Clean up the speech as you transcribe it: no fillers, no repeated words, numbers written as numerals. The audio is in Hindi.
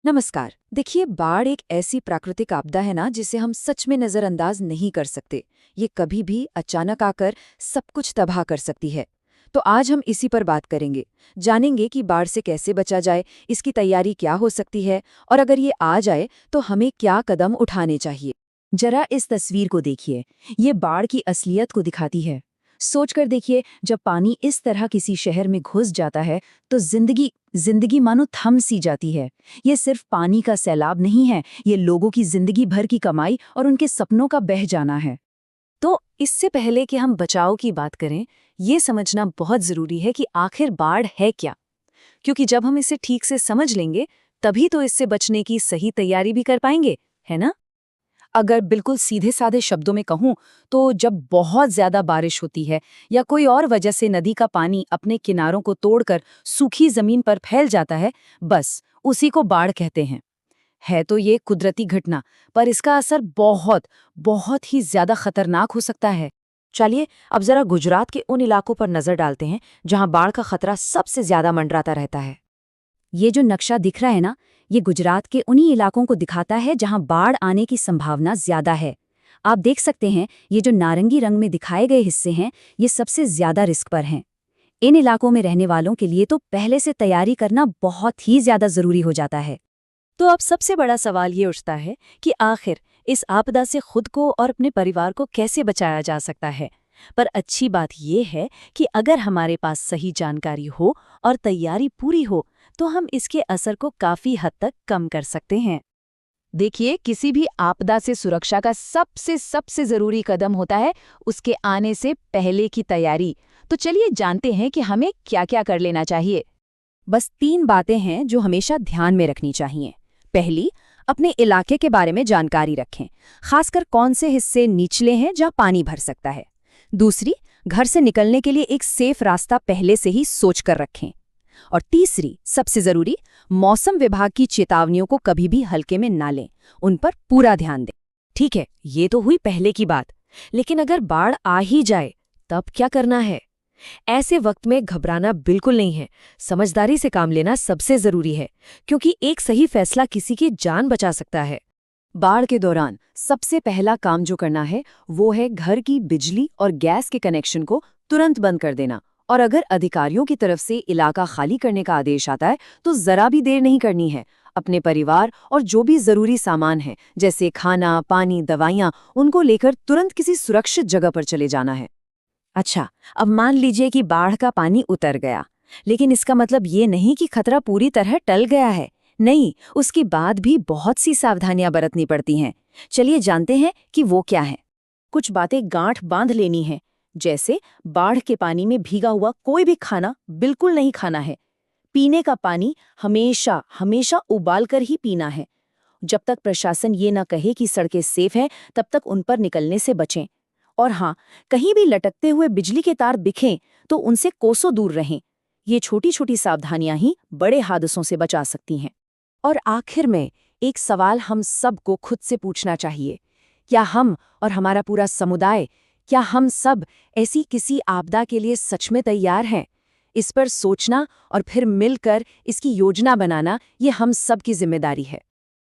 नमस्कार। देखिए, बाढ़ एक ऐसी प्राकृतिक आपदा है ना जिसे हम सच में नजरअंदाज नहीं कर सकते। ये कभी भी अचानक आकर सब कुछ तबाह कर सकती है। तो आज हम इसी पर बात करेंगे। जानेंगे कि बाढ़ से कैसे बचा जाए, इसकी तैयारी क्या हो सकती है, और अगर ये आ जाए तो हमें क्या कदम उठाने चाहिए। जरा इस तस्वीर को देखिए। ये बाढ़ की असलियत को दिखाती है। सोचकर देखिए, जब पानी इस तरह किसी शहर में घुस जाता है तो जिंदगी जिंदगी मानो थम सी जाती है। ये सिर्फ पानी का सैलाब नहीं है, ये लोगों की जिंदगी भर की कमाई और उनके सपनों का बह जाना है। तो इससे पहले कि हम बचाव की बात करें, ये समझना बहुत जरूरी है कि आखिर बाढ़ है क्या। क्योंकि जब हम इसे ठीक से समझ लेंगे, तभी तो इससे बचने की सही तैयारी भी कर पाएंगे, है ना? अगर बिल्कुल सीधे साधे शब्दों में कहूं, तो जब बहुत ज्यादा बारिश होती है या कोई और वजह से नदी का पानी अपने किनारों को तोड़कर सूखी जमीन पर फैल जाता है, बस उसी को बाढ़ कहते हैं। है तो ये कुदरती घटना, पर इसका असर बहुत बहुत ही ज्यादा खतरनाक हो सकता है। चलिए अब जरा गुजरात के उन इलाकों पर नजर डालते हैं जहां बाढ़ का खतरा सबसे ज्यादा मंडराता रहता है। ये जो नक्शा दिख रहा है ना, ये गुजरात के उन्हीं इलाकों को दिखाता है जहां बाढ़ आने की संभावना ज्यादा है। आप देख सकते हैं, ये जो नारंगी रंग में दिखाए गए हिस्से हैं, ये सबसे ज्यादा रिस्क पर हैं। इन इलाकों में रहने वालों के लिए तो पहले से तैयारी करना बहुत ही ज्यादा जरूरी हो जाता है। तो अब सबसे बड़ा सवाल ये उठता है कि आखिर इस आपदा से खुद को और अपने परिवार को कैसे बचाया जा सकता है। पर अच्छी बात यह है कि अगर हमारे पास सही जानकारी हो और तैयारी पूरी हो, तो हम इसके असर को काफी हद तक कम कर सकते हैं। देखिए, किसी भी आपदा से सुरक्षा का सबसे जरूरी कदम होता है उसके आने से पहले की तैयारी। तो चलिए जानते हैं कि हमें क्या क्या कर लेना चाहिए। बस 3 बातें हैं जो हमेशा ध्यान में रखनी चाहिए। पहली, अपने इलाके के बारे में जानकारी रखें, खासकर कौन से हिस्से निचले हैं जहां पानी भर सकता है। दूसरी, घर से निकलने के लिए एक सेफ रास्ता पहले से ही सोच कर रखें। और तीसरी, सबसे जरूरी, मौसम विभाग की चेतावनियों को कभी भी हल्के में ना लें, उन पर पूरा ध्यान दें। ठीक है, ये तो हुई पहले की बात। लेकिन अगर बाढ़ आ ही जाए, तब क्या करना है? ऐसे वक्त में घबराना बिल्कुल नहीं है। समझदारी से काम लेना सबसे जरूरी है, क्योंकि एक सही फैसला किसी की जान बचा सकता है। बाढ़ के दौरान सबसे पहला काम जो करना है, वो है घर की बिजली और गैस के कनेक्शन को तुरंत बंद कर देना। और अगर अधिकारियों की तरफ से इलाका खाली करने का आदेश आता है, तो जरा भी देर नहीं करनी है। अपने परिवार और जो भी जरूरी सामान है, जैसे खाना, पानी, दवाइयाँ, उनको लेकर तुरंत किसी सुरक्षित जगह पर चले जाना है। अच्छा, अब मान लीजिए कि बाढ़ का पानी उतर गया, लेकिन इसका मतलब ये नहीं कि खतरा पूरी तरह टल गया है। नहीं, उसके बाद भी बहुत सी सावधानियां बरतनी पड़ती हैं। चलिए जानते हैं कि वो क्या है। कुछ बातें गांठ बांध लेनी है, जैसे बाढ़ के पानी में भीगा हुआ कोई भी खाना बिल्कुल नहीं खाना है। पीने का पानी हमेशा हमेशा उबाल कर ही पीना है। जब तक प्रशासन ये ना कहे कि सड़कें सेफ हैं, तब तक उन पर निकलने से बचें। और हाँ, कहीं भी लटकते हुए बिजली के तार दिखें तो उनसे कोसों दूर रहें। ये छोटी छोटी सावधानियां ही बड़े हादसों से बचा सकती हैं। और आखिर में एक सवाल हम सबको खुद से पूछना चाहिए। क्या हम और हमारा पूरा समुदाय, क्या हम सब ऐसी किसी आपदा के लिए सच में तैयार हैं? इस पर सोचना और फिर मिलकर इसकी योजना बनाना, ये हम सब की जिम्मेदारी है।